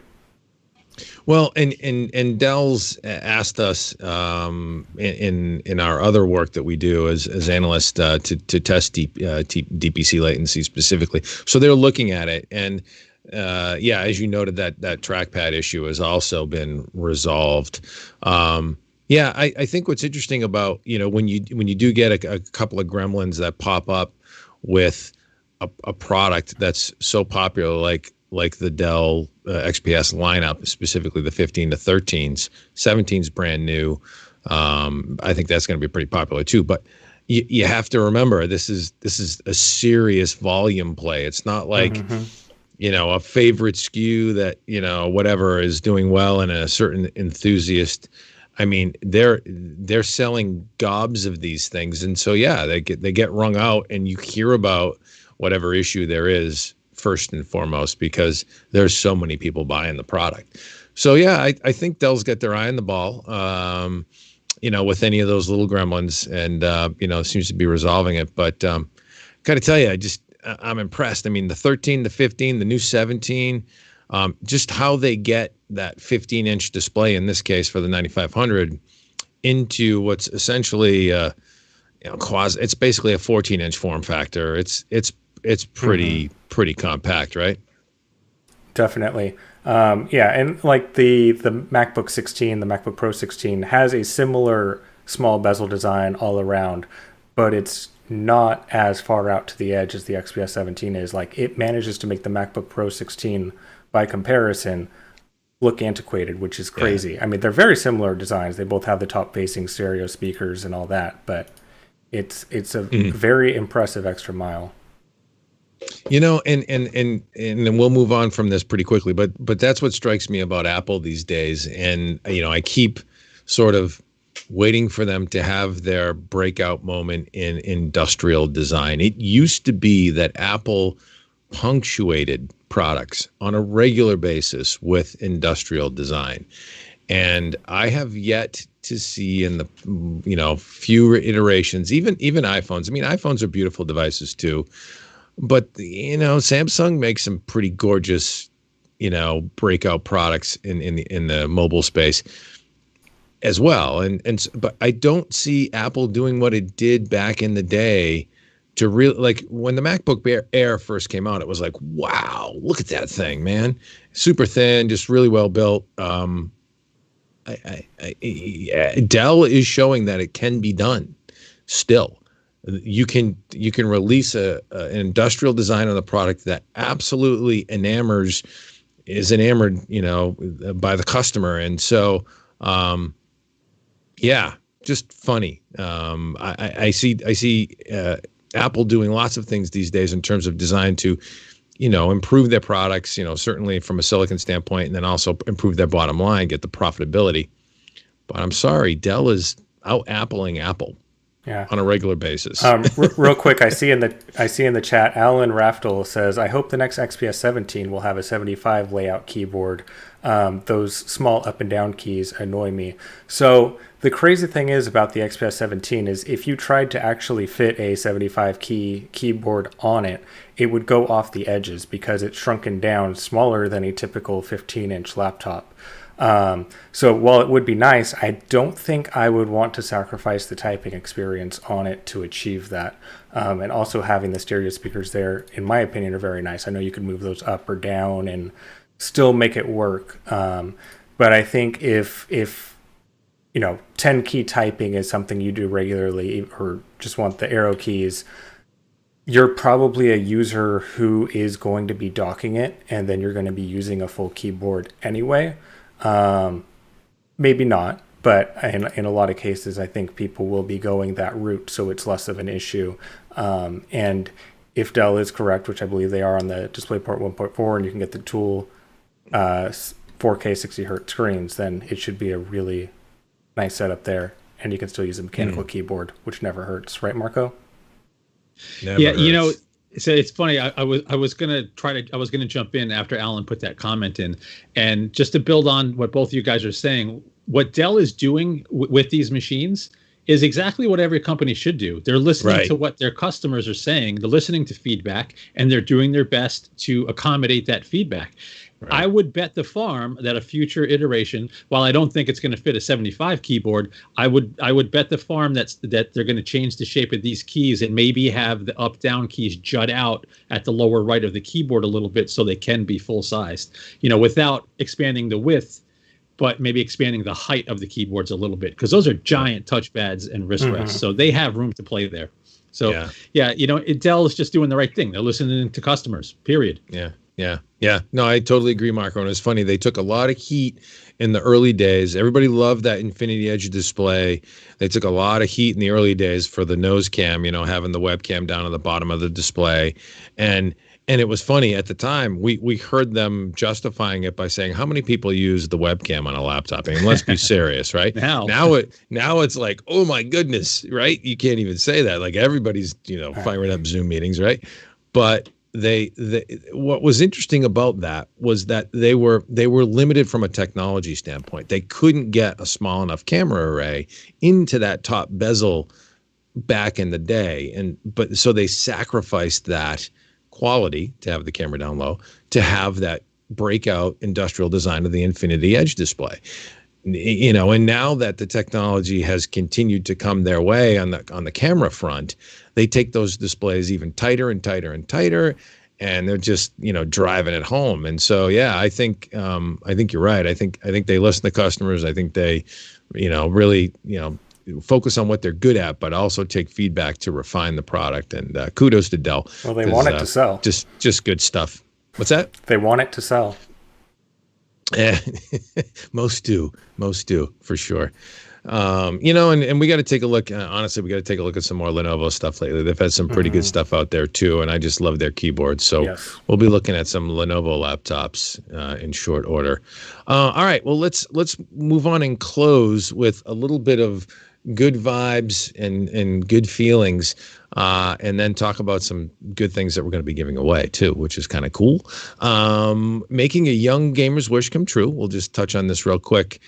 Speaker 1: Well, and Dell's asked us in our other work that we do as analysts to test DPC latency specifically. So they're looking at it, and yeah, as you noted, that trackpad issue has also been resolved. Yeah, I think what's interesting about, when you do get a couple of gremlins that pop up with a product that's so popular, like the Dell XPS lineup, specifically the 15 to 13s, 17's brand new. I think that's going to be pretty popular too. But you have to remember, this is a serious volume play. It's not like a favorite SKU that whatever is doing well and a certain enthusiast. I mean, they're selling gobs of these things, and so yeah, they get wrung out, and you hear about whatever issue there is first and foremost because there's so many people buying the product. So yeah, I think Dell's got their eye on the ball, with any of those little gremlins, and seems to be resolving it. But got to tell you, I'm impressed. I mean, the 13, the 15, the new 17, just how they get that 15-inch display, in this case for the 9500, into what's essentially it's basically a 14-inch form factor. It's pretty compact, right?
Speaker 2: Definitely. Yeah, and like the MacBook 16, the MacBook Pro 16 has a similar small bezel design all around, but it's not as far out to the edge as the XPS 17 is. Like, it manages to make the MacBook Pro 16, by comparison, look antiquated, which is crazy. Yeah. I mean, they're very similar designs. They both have the top-facing stereo speakers and all that, but it's a very impressive extra mile.
Speaker 1: And then we'll move on from this pretty quickly, but that's what strikes me about Apple these days. And I keep sort of waiting for them to have their breakout moment in industrial design. It used to be that Apple punctuated products on a regular basis with industrial design, and I have yet to see in the fewer iterations, even iPhones. I mean, iPhones are beautiful devices too, but Samsung makes some pretty gorgeous breakout products in the mobile space as well, but I don't see Apple doing what it did back in the day to really, like when the MacBook Air first came out. It was like, wow, look at that thing, man, super thin, just really well built. Dell is showing that it can be done. Still, you can release an industrial design on the product that absolutely is enamored by the customer, and so yeah, just funny. I see Apple doing lots of things these days in terms of design to, improve their products, certainly from a silicon standpoint, and then also improve their bottom line, get the profitability. But I'm sorry, Dell is out-appling Apple. Yeah. On a regular basis.
Speaker 2: Real quick, I see in the chat, Alan Raftel says, I hope the next XPS 17 will have a 75 layout keyboard. Those small up and down keys annoy me. So the crazy thing is about the XPS 17 is if you tried to actually fit a 75 keyboard on it, it would go off the edges because it's shrunken down smaller than a typical 15-inch laptop. So while it would be nice, I don't think I would want to sacrifice the typing experience on it to achieve that. And also having the stereo speakers there, in my opinion, are very nice. I know you can move those up or down and still make it work. But I think if 10 key typing is something you do regularly or just want the arrow keys, you're probably a user who is going to be docking it, and then you're going to be using a full keyboard anyway. Maybe not, but in a lot of cases, I think people will be going that route, so it's less of an issue. And if Dell is correct, which I believe they are on the DisplayPort 1.4, and you can get the tool 4K 60 hertz screens, then it should be a really nice setup there, and you can still use a mechanical keyboard, which never hurts, right, Marco?
Speaker 3: Never hurts. So it's funny. I was gonna jump in after Alan put that comment in, and just to build on what both of you guys are saying, what Dell is doing with these machines is exactly what every company should do. They're listening
Speaker 1: Right.
Speaker 3: to what their customers are saying, they're listening to feedback, and they're doing their best to accommodate that feedback.
Speaker 1: Right.
Speaker 3: I would bet the farm that a future iteration, while I don't think it's going to fit a 75 keyboard, I would bet the farm that they're going to change the shape of these keys and maybe have the up-down keys jut out at the lower right of the keyboard a little bit so they can be full-sized, without expanding the width, but maybe expanding the height of the keyboards a little bit, because those are giant touchpads and wrist rests, so they have room to play there. So Dell is just doing the right thing. They're listening to customers, period.
Speaker 1: Yeah. No, I totally agree, Marco. And it's funny, they took a lot of heat in the early days. Everybody loved that Infinity Edge display. They took a lot of heat in the early days for the nose cam, having the webcam down at the bottom of the display. And it was funny at the time, we heard them justifying it by saying, how many people use the webcam on a laptop? I mean, let's be serious, right? Now it's like, oh my goodness, right? You can't even say that. Like everybody's, firing up Zoom meetings, right? But what was interesting about that was that they were limited from a technology standpoint. They couldn't get a small enough camera array into that top bezel back in the day, but so they sacrificed that quality to have the camera down low to have that breakout industrial design of the Infinity Edge display. And now that the technology has continued to come their way on the camera front, they take those displays even tighter and tighter and tighter, and they're just driving it home. And so I think you're right. I think they listen to customers. I think they really focus on what they're good at, but also take feedback to refine the product. And kudos to Dell.
Speaker 2: Well, they want it to sell.
Speaker 1: Just good stuff. What's that?
Speaker 2: They want it to sell.
Speaker 1: Yeah, most do for sure. And we got to take a look. Honestly, we got to take a look at some more Lenovo stuff lately. They've had some pretty good stuff out there too, and I just love their keyboards. So we'll be looking at some Lenovo laptops in short order. All right, well let's move on and close with a little bit of good vibes and good feelings, and then talk about some good things that we're going to be giving away too, which is kind of cool. Making a young gamer's wish come true. We'll just touch on this real quick.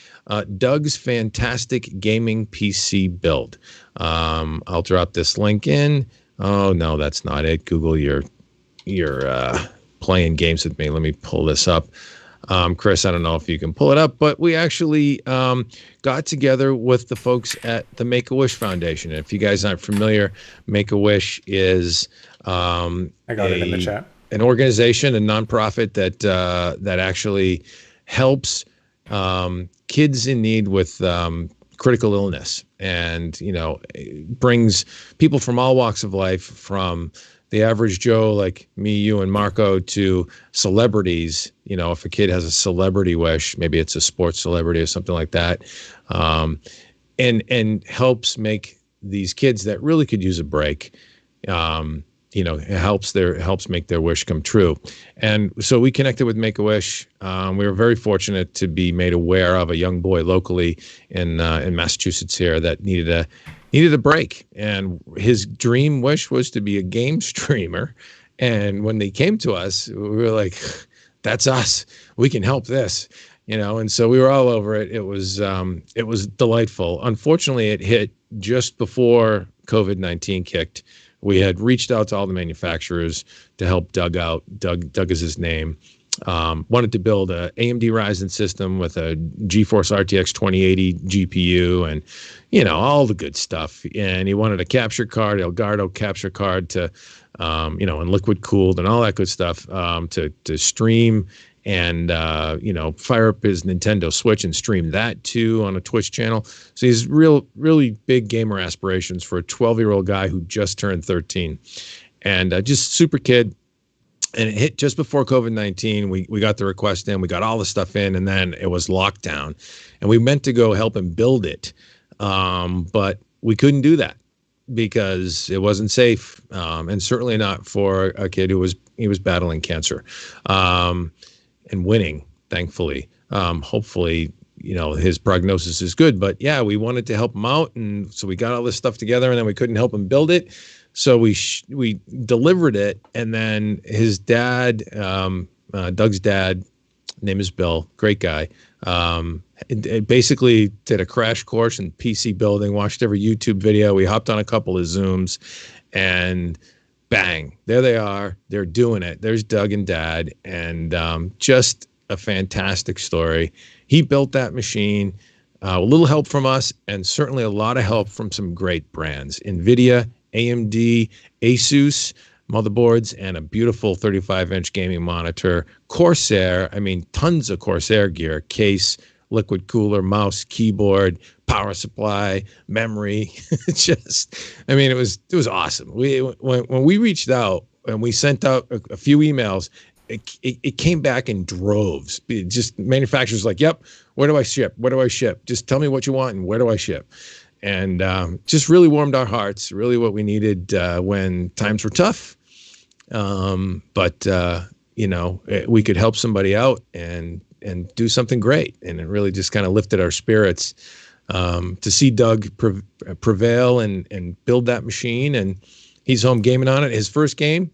Speaker 1: Doug's fantastic gaming PC build. I'll drop this link in. Oh no, that's not it. Google, you're playing games with me. Let me pull this up. Chris, I don't know if you can pull it up, but we actually got together with the folks at the Make-A-Wish Foundation. And if you guys aren't familiar, Make-A-Wish is
Speaker 2: I got it in the chat.
Speaker 1: An organization, a nonprofit that actually helps kids in need with critical illness, and brings people from all walks of life, from the average Joe like me, you, and Marco, to celebrities. If a kid has a celebrity wish, maybe it's a sports celebrity or something like that, and helps make these kids that really could use a break. It helps make their wish come true. And so we connected with Make-A-Wish. We were very fortunate to be made aware of a young boy locally in Massachusetts here that needed a break, and his dream wish was to be a game streamer. And when they came to us, we were like, that's us. We can help this, and so we were all over it. It was delightful. Unfortunately, it hit just before COVID-19 kicked. We had reached out to all the manufacturers to help Doug out. Doug is his name. Wanted to build a AMD Ryzen system with a GeForce RTX 2080 GPU and, all the good stuff. And he wanted a capture card, Elgato capture card to, and liquid cooled and all that good stuff to stream and, fire up his Nintendo Switch and stream that too on a Twitch channel. So he's really big gamer aspirations for a 12-year-old guy who just turned 13, and just super kid. And it hit just before COVID-19. We got the request in, we got all the stuff in, and then it was lockdown. And we meant to go help him build it, but we couldn't do that because it wasn't safe, and certainly not for a kid who was battling cancer, and winning, thankfully. Hopefully, his prognosis is good. But yeah, we wanted to help him out, and so we got all this stuff together, and then we couldn't help him build it. So we delivered it, and then his dad, Doug's dad, Name is Bill. Great guy. It basically did a crash course in PC building, watched every YouTube video. We hopped on a couple of Zooms, and bang, there they are. They're doing it. There's Doug and Dad, and just a fantastic story. He built that machine. A little help from us, and certainly a lot of help from some great brands. NVIDIA, AMD, Asus, motherboards, and a beautiful 35-inch gaming monitor. Corsair, I mean, tons of Corsair gear. Case, liquid cooler, mouse, keyboard, power supply, memory. Just, I mean, it was awesome. When we reached out and we sent out a few emails, it came back in droves. Just manufacturers like, yep, where do I ship? What do I ship? Just tell me what you want and where do I ship? And just really warmed our hearts, really what we needed when times were tough. But we could help somebody out and do something great. And it really just kind of lifted our spirits to see Doug prevail and build that machine. And he's home gaming on it. His first game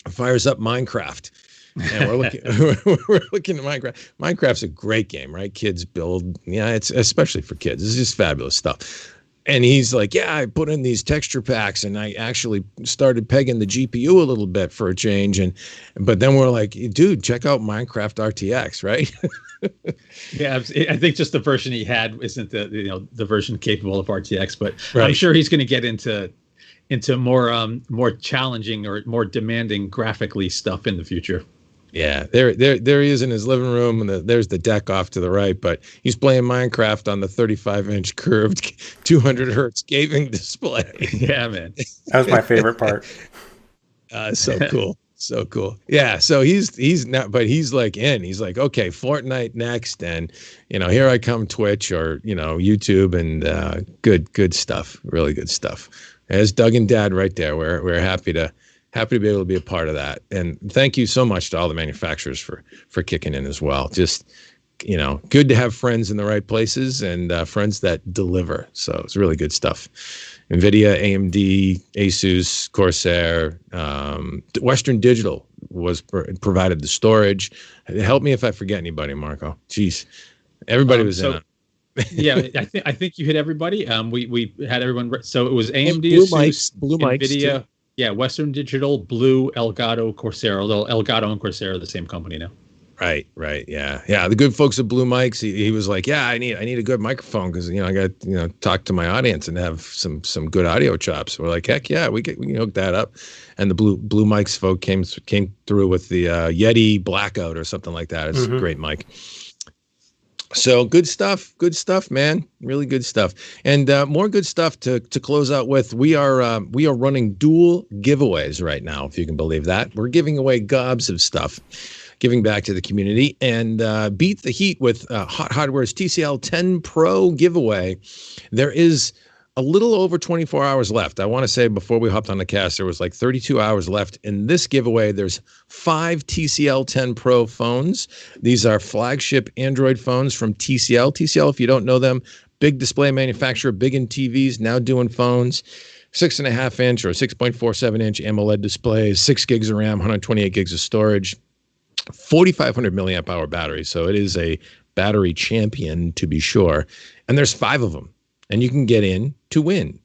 Speaker 1: fires up Minecraft. And we're looking at Minecraft. Minecraft's a great game, right? Kids build, it's especially for kids. It's just fabulous stuff. And he's like, yeah, I put in these texture packs and I actually started pegging the GPU a little bit for a change. But then we're like, dude, check out Minecraft RTX, right?
Speaker 3: Yeah, I think just the version he had isn't the version capable of RTX, but
Speaker 1: right.
Speaker 3: I'm sure he's going to get into more challenging or more demanding graphically stuff in the future.
Speaker 1: Yeah, there he is in his living room, and there's the deck off to the right. But he's playing Minecraft on the 35-inch curved 200 hertz gaming display.
Speaker 3: Yeah, man,
Speaker 2: that was my favorite part.
Speaker 1: So cool, so cool. Yeah, so he's not, but he's like he's like, okay, Fortnite next, and here I come, Twitch or YouTube, and good stuff, really good stuff. There's Doug and Dad right there. We're happy to be able to be a part of that. And thank you so much to all the manufacturers for kicking in as well. Just, good to have friends in the right places and friends that deliver. So it's really good stuff. NVIDIA, AMD, Asus, Corsair, Western Digital provided the storage. Help me if I forget anybody, Marco. Jeez. Everybody was in on.
Speaker 3: Yeah, I think you hit everybody. We had everyone. So it was AMD,
Speaker 1: Blue
Speaker 3: Asus,
Speaker 1: mics,
Speaker 3: NVIDIA.
Speaker 1: too.
Speaker 3: Yeah, Western Digital, Blue, Elgato, Corsair. Although Elgato and Corsair are the same company now.
Speaker 1: Right. Yeah. The good folks at Blue Mics. He was like, yeah, I need a good microphone because I got talk to my audience and have some good audio chops. We're like, heck yeah, we can hook that up. And the Blue Mics folk came through with the Yeti Blackout or something like that. It's a great mic. So good stuff, man. Really good stuff, and more good stuff to close out with. We are running dual giveaways right now, if you can believe that. We're giving away gobs of stuff, giving back to the community, and beat the heat with HotHardware's TCL 10 Pro giveaway. There is a little over 24 hours left. I want to say before we hopped on the cast, there was like 32 hours left. In this giveaway, there's 5 TCL 10 Pro phones. These are flagship Android phones from TCL. TCL, if you don't know them, big display manufacturer, big in TVs, now doing phones. 6.5-inch or 6.47-inch AMOLED displays, 6 gigs of RAM, 128 gigs of storage, 4,500 milliamp hour battery. So it is a battery champion, to be sure. And there's 5 of them. And you can get in to win.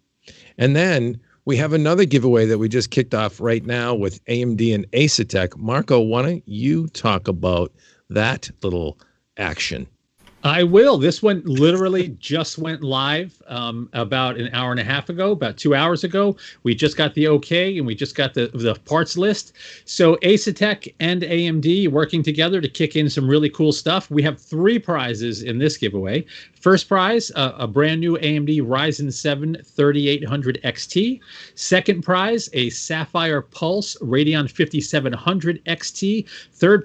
Speaker 1: And then we have another giveaway that we just kicked off right now with AMD and Asetek. Marco, why don't you talk about that little action?
Speaker 3: I will. This one literally just went live about an hour and a half ago, about 2 hours ago. We just got the okay, and we just got the parts list. So Asetek and AMD working together to kick in some really cool stuff. We have 3 prizes in this giveaway. First prize, a brand new AMD Ryzen 7 3800XT. Second prize, a Sapphire Pulse Radeon 5700XT. Third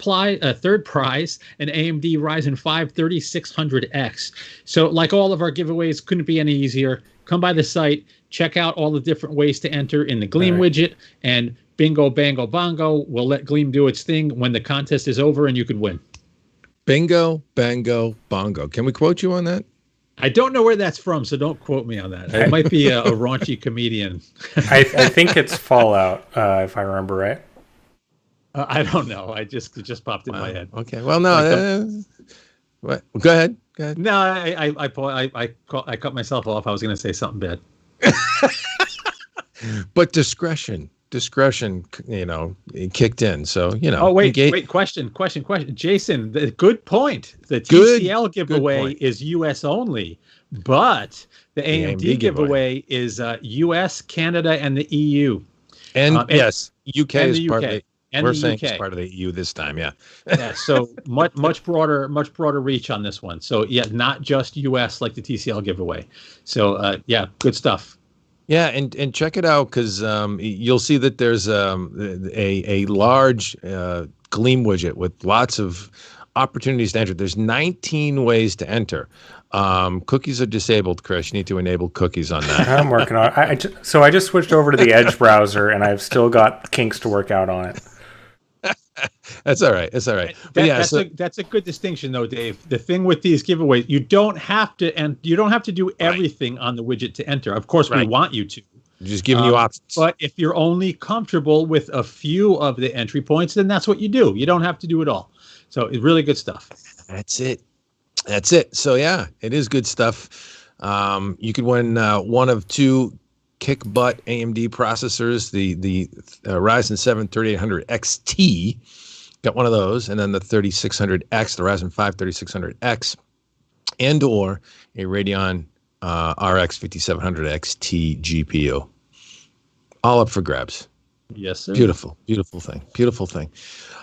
Speaker 3: prize, an AMD Ryzen 5 3600X. So like all of our giveaways, couldn't be any easier. Come by the site, check out all the different ways to enter in the Gleam widget, and bingo, bango, bongo. We'll let Gleam do its thing when the contest is over and you could win.
Speaker 1: Bingo, bango, bongo. Can we quote you on that?
Speaker 3: I don't know where that's from, so don't quote me on that. It might be a raunchy comedian.
Speaker 2: I think it's Fallout, if I remember right.
Speaker 3: I don't know. It just popped in my head.
Speaker 1: Okay. Well, no. What? Go ahead. Go ahead.
Speaker 3: No, I cut myself off. I was going to say something bad.
Speaker 1: But discretion, it kicked in. So,
Speaker 3: Oh, wait. Question. Jason, the good point. The TCL giveaway is US only, but the AMD giveaway is US, Canada, and the EU.
Speaker 1: And yes, UK is part of it.
Speaker 3: And
Speaker 1: we're saying it's part of the EU this time. Yeah.
Speaker 3: Yeah. So much broader reach on this one. So yeah, not just US like the TCL giveaway. So yeah, good stuff.
Speaker 1: Yeah, and check it out because you'll see that there's a large Gleam widget with lots of opportunities to enter. There's 19 ways to enter. Cookies are disabled, Chris. You need to enable cookies on that.
Speaker 2: I'm working on it. So I just switched over to the Edge browser, and I've still got kinks to work out on it.
Speaker 1: That's all right. It's all right.
Speaker 3: That's a good distinction, though, Dave. The thing with these giveaways, you don't have to do everything on the widget to enter. Of course, we want you to.
Speaker 1: Just giving you options.
Speaker 3: But if you're only comfortable with a few of the entry points, then that's what you do. You don't have to do it all. So it's really good stuff.
Speaker 1: That's it. So yeah, it is good stuff. You could win one of two kick butt AMD processors, the Ryzen 7 3800XT. Got one of those, and then the 3600X, the Ryzen 5 3600X, and or a Radeon RX 5700 XT GPU. All up for grabs.
Speaker 3: Yes, sir.
Speaker 1: Beautiful thing.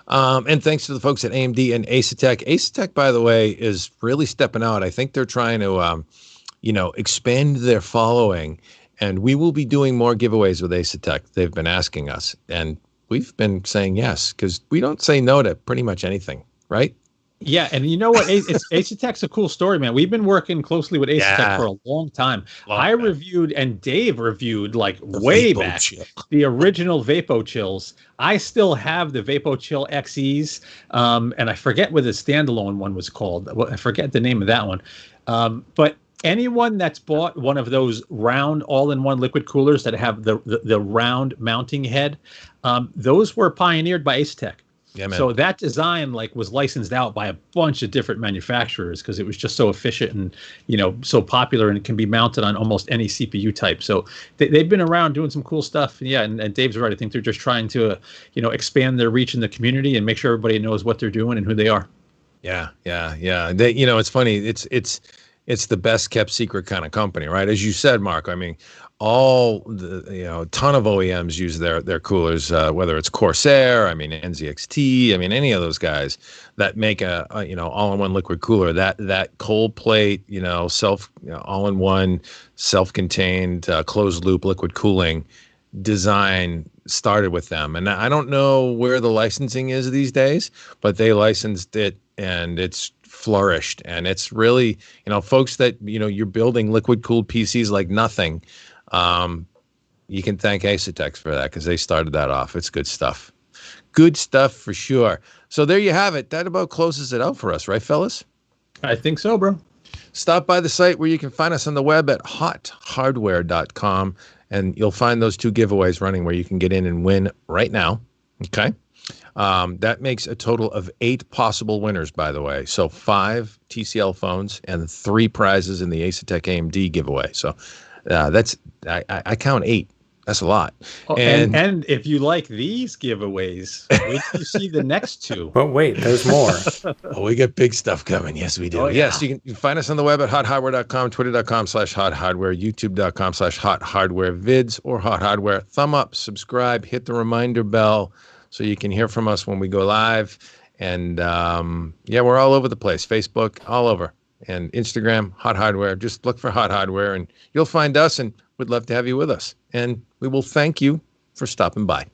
Speaker 1: And thanks to the folks at AMD and Asetek. Asetek, by the way, is really stepping out. I think they're trying to, expand their following. And we will be doing more giveaways with Asetek. They've been asking us, and we've been saying yes because we don't say no to pretty much anything, right?
Speaker 3: Yeah, and you know what? Asetek's a cool story, man. We've been working closely with Asetek for a long time. Reviewed, and Dave reviewed way back the original VapoChills. I still have the VapoChill XEs, and I forget what the standalone one was called. I forget the name of that one. But anyone that's bought one of those round all-in-one liquid coolers that have the round mounting head, those were pioneered by Asetek.
Speaker 1: Yeah, man.
Speaker 3: So that design was licensed out by a bunch of different manufacturers because it was just so efficient and so popular, and it can be mounted on almost any CPU type. So they've been around doing some cool stuff. Yeah, and Dave's right. I think they're just trying to expand their reach in the community and make sure everybody knows what they're doing and who they are.
Speaker 1: Yeah. They, it's funny. It's the best kept secret kind of company, right? As you said, Mark. I mean, all the ton of OEMs use their coolers, whether it's Corsair, NZXT, any of those guys that make a all-in-one liquid cooler. That cold plate, all-in-one, self-contained, closed loop liquid cooling design started with them. And I don't know where the licensing is these days, but they licensed it, and it's flourished. And it's really, folks that you're building liquid cooled PCs like nothing. You can thank Asetek for that because they started that off. It's good stuff. Good stuff for sure. So there you have it. That about closes it out for us, right, fellas?
Speaker 3: I think so, bro.
Speaker 1: Stop by the site where you can find us on the web at HotHardware.com, and you'll find those two giveaways running where you can get in and win right now. Okay. That makes a total of 8 possible winners, by the way. So 5 TCL phones and 3 prizes in the Asetek AMD giveaway. So I count 8. That's a lot.
Speaker 3: Oh, and if you like these giveaways, wait till you see the next 2.
Speaker 2: But wait, there's more.
Speaker 1: Oh, we got big stuff coming. Yes, we do. Oh, yeah. Yes, you can find us on the web at hothardware.com, twitter.com/hothardware, youtube.com/hothardwarevids, or hothardware. Thumb up, subscribe, hit the reminder bell so you can hear from us when we go live. And we're all over the place. Facebook, all over. And Instagram, HotHardware. Just look for HotHardware and you'll find us, and we'd love to have you with us. And we will thank you for stopping by.